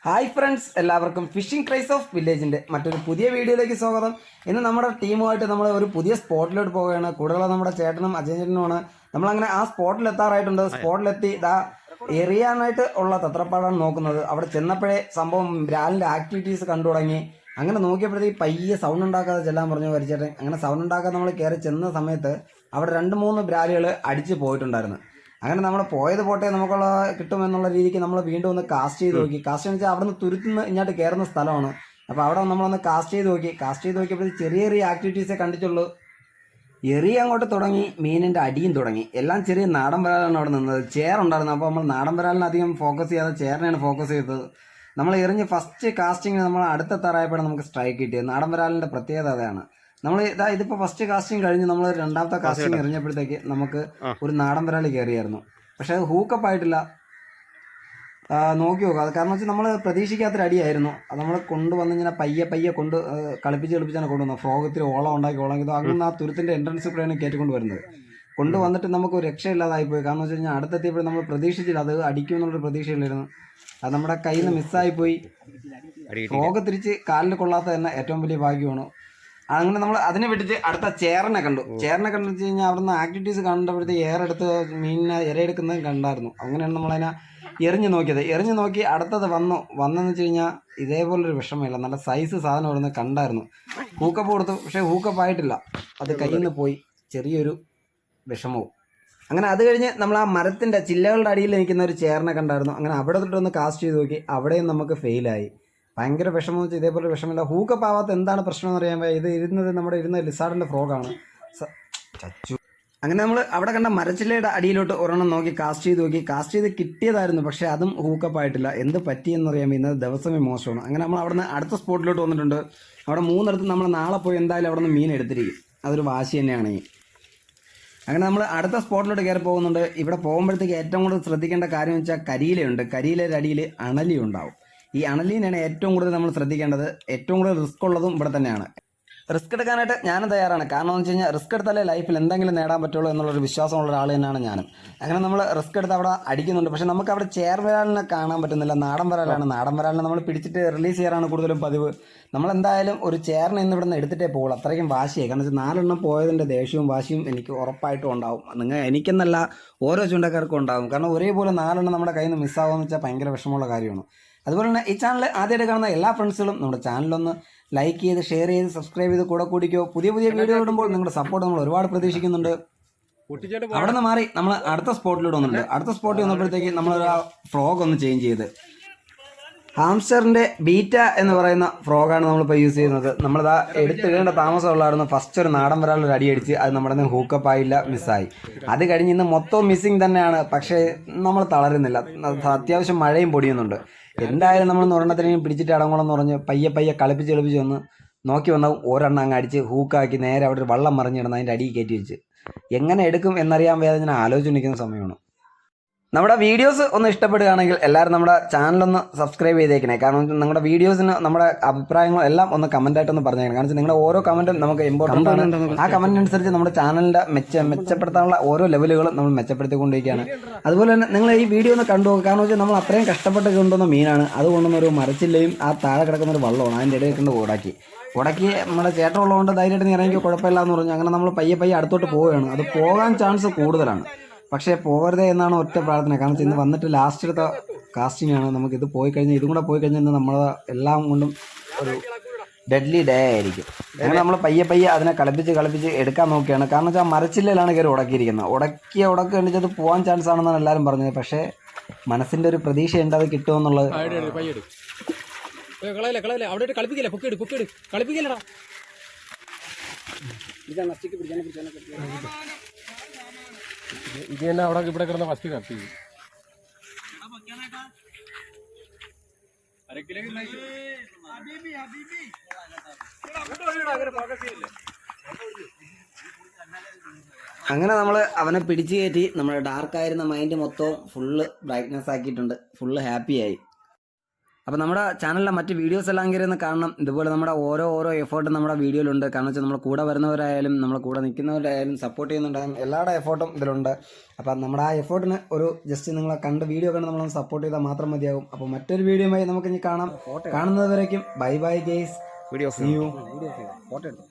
Hi friends, എല്ലാവർക്കും phishing craze of വില്ലേജിൻ്റെ മറ്റൊരു പുതിയ വീഡിയോയിലേക്ക് സ്വാഗതം. ഇന്ന് നമ്മുടെ ടീമുമായിട്ട് നമ്മൾ ഒരു പുതിയ സ്പോട്ടിലോട്ട് പോവുകയാണ്. കൂടുതൽ നമ്മുടെ ചേട്ടനും അജയ് ചേട്ടനുമാണ്. നമ്മളങ്ങനെ ആ സ്പോട്ടിൽ എത്താറായിട്ടുണ്ട്. സ്പോട്ടിലെത്തി ഇതാ എറിയാനായിട്ട് ഉള്ള തത്രപ്പാടാണ് നോക്കുന്നത്. അവിടെ ചെന്നപ്പോഴേ സംഭവം ബ്രാലിൻ്റെ ആക്ടിവിറ്റീസ് കണ്ടു തുടങ്ങി. അങ്ങനെ നോക്കിയപ്പോഴത്തേക്ക് പയ്യെ സൗണ്ട് ഉണ്ടാക്കാതെ ചെല്ലാൻ പറഞ്ഞു വരിച്ചേട്ടൻ. അങ്ങനെ സൗണ്ട് ഉണ്ടാക്കാതെ നമ്മൾ കയറി ചെന്ന സമയത്ത് അവിടെ 2-3 ബ്രാലുകൾ അടിച്ച് പോയിട്ടുണ്ടായിരുന്നു. അങ്ങനെ നമ്മൾ പോയത് പോട്ടെ, നമുക്കുള്ള കിട്ടുമെന്നുള്ള രീതിക്ക് നമ്മൾ വീണ്ടും ഒന്ന് കാസ്റ്റ് ചെയ്ത് നോക്കി. കാസ്റ്റ് എന്ന് വെച്ചാൽ അവിടെ നിന്ന് തുരുത്തുനിന്ന് ഇങ്ങോട്ട് കയറുന്ന സ്ഥലമാണ്. അപ്പോൾ അവിടെ നമ്മളൊന്ന് കാസ്റ്റ് ചെയ്ത് നോക്കിയപ്പോൾ ചെറിയ ചെറിയ ആക്ടിവിറ്റീസേ കണ്ടിട്ടുള്ളൂ. എറി അങ്ങോട്ട് തുടങ്ങി, മീനിൻ്റെ അടിയും തുടങ്ങി. എല്ലാം ചെറിയ നാടൻ വരാലാണ് അവിടെ നിന്നത്. ചേറുണ്ടായിരുന്നു. അപ്പോൾ നമ്മൾ നാടൻ വരാലിന് അധികം ഫോക്കസ് ചെയ്യാതെ ചേറിനെയാണ് ഫോക്കസ് ചെയ്തത്. നമ്മൾ എറിഞ്ഞ് ഫസ്റ്റ് കാസ്റ്റിങ്ങിന് നമ്മൾ അടുത്ത തറായപ്പോഴാണ് നമുക്ക് സ്ട്രൈക്ക് കിട്ടിയത്. നാടൻ വരാലിൻ്റെ പ്രത്യേകത അതാണ്. നമ്മൾ ഇതിപ്പോൾ ഫസ്റ്റ് കാസ്റ്റിംഗ് കഴിഞ്ഞ് നമ്മൾ രണ്ടാമത്തെ കാസ്റ്റിംഗ് എറിഞ്ഞപ്പോഴത്തേക്ക് നമുക്ക് ഒരു നാടൻ വരാൽ കയറിയായിരുന്നു. പക്ഷേ അത് ഹൂക്കപ്പ് ആയിട്ടില്ല. നോക്കി നോക്കുക. അത് കാരണം വെച്ചാൽ നമ്മൾ പ്രതീക്ഷിക്കാത്തൊരു അടിയായിരുന്നു. അത് നമ്മൾ കൊണ്ടുവന്ന് ഇങ്ങനെ പയ്യെ കൊണ്ട് കളിപ്പിച്ചാണ് കൊണ്ടുവന്നത്. ഫ്രോഗത്തിൽ ഓളം ഉണ്ടാക്കി അങ്ങനെ ആ തുരുത്തിൻ്റെ എൻട്രൻസ് കൂടെയാണ് കയറ്റിക്കൊണ്ട് വരുന്നത്. കൊണ്ടുവന്നിട്ട് നമുക്ക് ഒരു രക്ഷയില്ലാതായിപ്പോയി. കാരണം വെച്ച് കഴിഞ്ഞാൽ അടുത്തെത്തിയപ്പോൾ നമ്മൾ പ്രതീക്ഷിച്ചില്ല അത് അടിക്കുമെന്നുള്ളൊരു പ്രതീക്ഷയില്ലായിരുന്നു. അത് നമ്മുടെ കയ്യിൽ നിന്ന് മിസ്സായിപ്പോയി. ഫ്രോഗ് തിരിച്ച് കാലിൽ കൊള്ളാത്ത തന്നെ ഏറ്റവും വലിയ ഭാഗ്യമാണ്. അങ്ങനെ നമ്മൾ അതിനെ വിട്ടിട്ട് അടുത്ത ചേറിനെ കണ്ടു വെച്ച് കഴിഞ്ഞാൽ അവിടുന്ന് ആക്ടിവിറ്റീസ് കണ്ടപ്പോഴത്തേക്ക് ഏറെടുത്ത് മീനിനെ ഇരയെടുക്കുന്നത് കണ്ടായിരുന്നു. അങ്ങനെയാണ് നമ്മളതിനെ എറിഞ്ഞു നോക്കി അടുത്തത് വന്നെന്ന് വെച്ച് കഴിഞ്ഞാൽ ഇതേപോലൊരു വിഷമമില്ല. നല്ല സൈസ് സാധനം ഇവിടുന്ന് കണ്ടായിരുന്നു. ഹൂക്കപ്പ് കൊടുത്തു, പക്ഷേ ഹൂക്കപ്പ് ആയിട്ടില്ല. അത് കയ്യിൽ നിന്ന് പോയി. ചെറിയൊരു വിഷമവും. അങ്ങനെ അത് കഴിഞ്ഞ് നമ്മൾ ആ മരത്തിൻ്റെ ചില്ലകളുടെ അടിയിൽ നിൽക്കുന്ന ഒരു ചേറിനെ കണ്ടായിരുന്നു. അങ്ങനെ അവിടെ തൊട്ടൊന്ന് കാസ്റ്റ് ചെയ്ത് നോക്കി. അവിടെയും നമുക്ക് ഫെയിലായി. ഭയങ്കര വിഷമം വെച്ചാൽ ഇതേപോലെ വിഷമമില്ല. ഹൂക്കപ്പ് ആവാത്ത എന്താണ് പ്രശ്നം എന്ന് അറിയാൻ ഇത് ഇരുന്ന ലിസാർഡിൻ്റെ ഫ്രോഗാണ്. ചച്ചു. അങ്ങനെ നമ്മൾ അവിടെ കണ്ട മരച്ചില്ലയുടെ അടിയിലോട്ട് ഒരെണ്ണം നോക്കി കാസ്റ്റ് ചെയ്ത് കിട്ടിയതായിരുന്നു. പക്ഷേ അതും ഹൂക്കപ്പ് ആയിട്ടില്ല. എന്ത് പറ്റിയെന്നറിയാൻ ഇന്നത് ദിവസമേ മോശമാണ്. അങ്ങനെ നമ്മൾ അവിടെ നിന്ന് അടുത്ത സ്പോട്ടിലോട്ട് വന്നിട്ടുണ്ട്. അവിടെ 3 നമ്മൾ നാളെ പോയി എന്തായാലും അവിടെ നിന്ന് മീൻ എടുത്തിരിക്കും. അതൊരു വാശി തന്നെയാണ്. അങ്ങനെ നമ്മൾ അടുത്ത സ്പോട്ടിലോട്ട് കയറി പോകുന്നുണ്ട്. ഇവിടെ പോകുമ്പോഴത്തേക്ക് ഏറ്റവും കൂടുതൽ ശ്രദ്ധിക്കേണ്ട കാര്യം വെച്ചാൽ കരിയിലയുണ്ട്. കരിയിലയുടെ അടിയിൽ അണലി ഉണ്ടാവും. ഈ അണലീനാണ് ഏറ്റവും കൂടുതൽ നമ്മൾ ശ്രദ്ധിക്കേണ്ടത്. ഏറ്റവും കൂടുതൽ റിസ്ക് ഉള്ളതും ഇവിടെ തന്നെയാണ്. റിസ്ക് എടുക്കാനായിട്ട് ഞാനും തയ്യാറാണ്. കാരണം എന്ന് വെച്ച് കഴിഞ്ഞാൽ റിസ്ക് എടുത്താലേ ലൈഫിൽ എന്തെങ്കിലും നേടാൻ പറ്റുള്ളൂ എന്നുള്ളൊരു വിശ്വാസമുള്ള ഒരാൾ തന്നെയാണ് ഞാനും. അങ്ങനെ നമ്മൾ റിസ്ക് എടുത്ത് അവിടെ അടിക്കുന്നുണ്ട്. പക്ഷേ നമുക്ക് അവിടെ ചേർ വരാലിനെ കാണാൻ പറ്റുന്നില്ല. നാടൻ വരാലാണ്. നാടൻ വരാലിനെ നമ്മൾ പിടിച്ചിട്ട് റിലീസ് ചെയ്യാറാണ് കൂടുതലും പതിവ്. നമ്മളെന്തായാലും ഒരു ചേറിനെ ഇന്ന് ഇവിടെ നിന്ന് എടുത്തിട്ടേ പോകുള്ളൂ. അത്രയ്ക്കും വാശിയായി. കാരണം വെച്ചാൽ 4 എണ്ണം പോയതിൻ്റെ ദേഷ്യവും വാശിയും എനിക്ക് ഉറപ്പായിട്ടും ഉണ്ടാവും. എനിക്കെന്നല്ല, ഓരോ ചൂണ്ടക്കാർക്കും ഉണ്ടാകും. കാരണം ഒരേപോലെ 4 എണ്ണം നമ്മുടെ കയ്യിൽ നിന്ന് മിസ്സാവുമെന്ന് വെച്ചാൽ ഭയങ്കര വിഷമമുള്ള കാര്യമാണ്. അതുപോലെ തന്നെ ഈ ചാനൽ ആദ്യമായിട്ട് കാണുന്ന എല്ലാ ഫ്രണ്ട്സുകളും നമ്മുടെ ചാനലൊന്ന് ലൈക്ക് ചെയ്ത്, ഷെയർ ചെയ്ത്, സബ്സ്ക്രൈബ് ചെയ്ത് കൂടെ കൂടിക്കോ. പുതിയ വീഡിയോ ഇടുമ്പോൾ നിങ്ങളുടെ സപ്പോർട്ട് നമ്മൾ ഒരുപാട് പ്രതീക്ഷിക്കുന്നുണ്ട്. അവിടെ നിന്ന് മാറി നമ്മൾ അടുത്ത സ്പോട്ടിലൂടെ വന്നിട്ടുണ്ട്. അടുത്ത സ്പോട്ടിൽ വന്നപ്പോഴത്തേക്ക് നമ്മളൊരു ഫ്രോഗ് ഒന്ന് ചേഞ്ച് ചെയ്ത് ഹാംസ്റ്ററിൻ്റെ ബീറ്റ എന്ന് പറയുന്ന ഫ്രോഗാണ് നമ്മളിപ്പോൾ യൂസ് ചെയ്യുന്നത്. നമ്മളിതാ എടുത്തിടേണ്ട താമസമുള്ളായിരുന്നു. ഫസ്റ്റ് ഒരു നാടൻ വരാലൊരു അടിയടിച്ച് അത് നമ്മുടെ നിന്ന് ഹൂക്കപ്പ് ആയില്ല, മിസ്സായി. അത് കഴിഞ്ഞ് ഇന്ന് മൊത്തം മിസ്സിങ് തന്നെയാണ്. പക്ഷേ നമ്മൾ തളരുന്നില്ല. അത്യാവശ്യം മഴയും പൊടിയുന്നുണ്ട്. എന്തായാലും നമ്മൾ ഒരെണ്ണത്തിനെയും പിടിച്ചിട്ട് അടങ്ങണമെന്ന് പറഞ്ഞ് പയ്യെ കളിപ്പിച്ച് വന്ന് നോക്കി വന്നാൽ ഒരെണ്ണം അങ്ങ് അടിച്ച് ഹൂക്കാക്കി നേരെ അവിടെ ഒരു വള്ളം മറിഞ്ഞിടുന്ന അതിൻ്റെ അടിയിൽ കയറ്റി വെച്ച് എങ്ങനെ എടുക്കും എന്നറിയാൻ വേദന ഞാൻ ആലോചിച്ചിരിക്കുന്ന സമയമാണ്. നമ്മുടെ വീഡിയോസ് ഒന്ന് ഇഷ്ടപ്പെടുകയാണെങ്കിൽ എല്ലാവരും നമ്മുടെ ചാനലൊന്ന് സബ്സ്ക്രൈബ് ചെയ്തേക്കണേ. കാരണം നിങ്ങളുടെ വീഡിയോസിന് നമ്മുടെ അഭിപ്രായങ്ങളും എല്ലാം ഒന്ന് കമൻറ്റായിട്ടൊന്ന് പറഞ്ഞേക്കണം. കാരണം നിങ്ങളുടെ ഓരോ കമൻറ്റും നമുക്ക് ഇമ്പോർട്ടൻ്റ് ആണ്. ആ കമൻറ്റിനനുസരിച്ച് നമ്മുടെ ചാനലിൻ്റെ മെച്ചപ്പെടുത്താനുള്ള ഓരോ ലെവലുകളും നമ്മൾ മെച്ചപ്പെടുത്തിക്കൊണ്ടിരിക്കുകയാണ്. അതുപോലെ തന്നെ നിങ്ങൾ ഈ വീഡിയോ ഒന്ന് കണ്ടു നോക്കുക. കാരണം വെച്ചാൽ നമ്മൾ അത്രയും കഷ്ടപ്പെട്ട് കൊണ്ടുവന്ന മീനാണ്. അത് കൊണ്ടുവന്നൊരു മരച്ചില്ലയും ആ താഴെ കിടക്കുന്ന ഒരു വള്ളമാണ്. അതിൻ്റെ ഇടയിൽ കൊണ്ട് ഉടക്കി നമ്മുടെ ചേട്ടനുള്ളതുകൊണ്ട് ധൈര്യമായിട്ട് ഇറങ്ങി കുഴപ്പമില്ല എന്ന് പറഞ്ഞു. അങ്ങനെ നമ്മൾ പയ്യെ അടുത്തോട്ട് പോവുകയാണ്. അത് പോകാൻ ചാൻസ് കൂടുതലാണ്. പക്ഷേ പോകരുതേ എന്നാണ് ഒറ്റ പ്രാർത്ഥന. കാരണം ഇന്ന് വന്നിട്ട് ലാസ്റ്റ് എടുത്ത കാസ്റ്റിംഗ് ആണ്. നമുക്കിത് ഇതും കൂടെ പോയി കഴിഞ്ഞാൽ നമ്മൾ എല്ലാം കൊണ്ടും ഒരു ഡെഡ്ലി ഡേ ആയിരിക്കും. അങ്ങനെ നമ്മൾ പയ്യെ അതിനെ കളിപ്പിച്ച് എടുക്കാൻ നോക്കുകയാണ്. കാരണം വെച്ചാൽ മരച്ചില്ലയിലാണ് കയറി ഉടക്കിയിരിക്കുന്നത്. ഉടക്ക് കണ്ടിച്ചത് പോകാൻ ചാൻസ് ആണെന്നാണ് എല്ലാവരും പറഞ്ഞത്. പക്ഷേ മനസ്സിൻ്റെ ഒരു പ്രതീക്ഷയുണ്ട് അത് കിട്ടുമെന്നുള്ളത്. ഇത് തന്നെ അവിടെ ഇവിടെ കിടന്ന ഫസ്റ്റ് കത്തി. അങ്ങനെ നമ്മൾ അവനെ പിടിച്ചു കയറ്റി നമ്മുടെ ഡാർക്കായിരുന്ന മൈൻഡ് മൊത്തം ഫുള്ള് ബ്രൈറ്റ്നെസ് ആക്കിയിട്ടുണ്ട്. ഫുള്ള് ഹാപ്പിയായി. അപ്പോൾ നമ്മുടെ ചാനലിലെ മറ്റ് വീഡിയോസ് എല്ലാം കയറി ഒന്ന് കാണണം. ഇതുപോലെ നമ്മുടെ ഓരോ എഫേർട്ടും നമ്മുടെ വീഡിയോയിലുണ്ട്. കാരണം വെച്ചാൽ നമ്മുടെ കൂടെ വരുന്നവരായാലും നമ്മളെ കൂടെ നിൽക്കുന്നവരായാലും സപ്പോർട്ട് ചെയ്യുന്നുണ്ടാകും, എല്ലാവരുടെ എഫേർട്ടും ഇതിലുണ്ട്. അപ്പം നമ്മുടെ ആ എഫേർട്ടിന് ഒരു ജസ്റ്റ് നിങ്ങളെ കണ്ട് വീഡിയോ കണ്ട് നമ്മളൊന്ന് സപ്പോർട്ട് ചെയ്താൽ മാത്രം മതിയാകും. അപ്പോൾ മറ്റൊരു വീഡിയോയുമായി നമുക്ക് ഇനി കാണാം. കാണുന്നത് വരേക്കും bye bye guys. Video See you. Photo എടുത്തു.